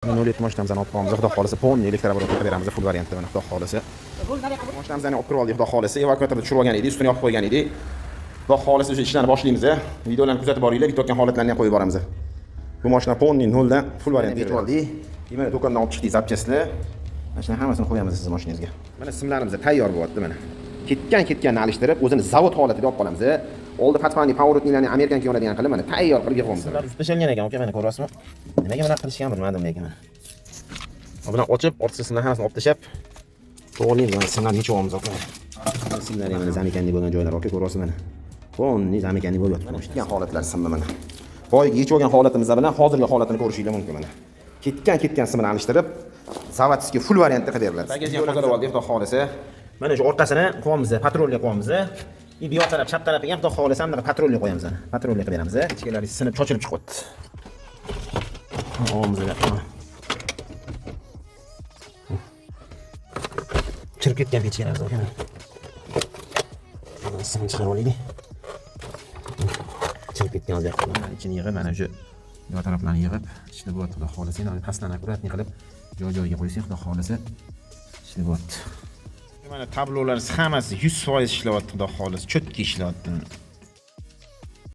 0.7 olib qolamiz. Xudo xolisa ponni elektrooborotga beramiz full variantda mana xudo xolisa. Mashinamizni olib kirib oldik xudo xolisa. Evakuatorda tushirib olgan edik, ustini yopib qo'ygan edik. Xudo xolisa o'sha ishlarni boshlaymiz. Videolarni kuzatib boringlar, bitayotgan holatlarni ham qo'yib boramiz. Bu mashina ponni 0 dan full variantda yetib oldik. Mana do'kondan olib chiqdik zapchastlar. Mana shuni hammasini qo'yamiz siz mashinangizga. Mana simlarimiz tayyor bo'lyapti mana. Ketganni alishtirib, o'zini zavod holatida olib qolamiz. Oldi patfani powerotniklarni Amerikanga yonadigan qilib mana tayyor qilib qo'yamiz. Sizlar ishlashgan ekan, aka mana ko'rasizmi? Nimaga bunaqa qilishgan bilmadim lekin. Buni ochib, ortasidan hammasini olib tashab, to'g'rilaymiz. Mana simlarni yechib olamiz aka. Simlar ham zamikandek bo'lgan joylar aka ko'rasiz mana. Ponni zamikandek bo'lyapti. Mana ketgan holatlar simlar mana. Boyagi yechib olgan holatimizda bilan hozirgi holatini ko'rishingiz mumkin mana. Ketgan simlarni alishtirib, zavodskiy full variantda qilib beriladi. Bagajga qo'yib oldik, xudo xolisa. Mana shu o'rtasini qo'yamiz, patrolga qo'yamiz. Bu yoq taraf, chap tarafiga ham xudo xolisa hamda patrolga qo'yamiz. Patrolga qilib beramiz. Ichkalari sinib, chochilib chiqyapti. O'g'limizga. Chirib ketgan pechkalarimiz ekan. Mana sim chiqarib olaylik. Chirib ketgan hozir. Ichini yig'ib, mana shu yoq taraflarni yig'ib, ichida bo'lyapti xudo xolisa. Endi pastdan akkuratni qilib joy-joyiga qo'ysak, xudo xolisa ichida bo'lyapti. Mana tablolar hammasi 100% ishlayapti, xudo xolis, cho'tki ishlayapti.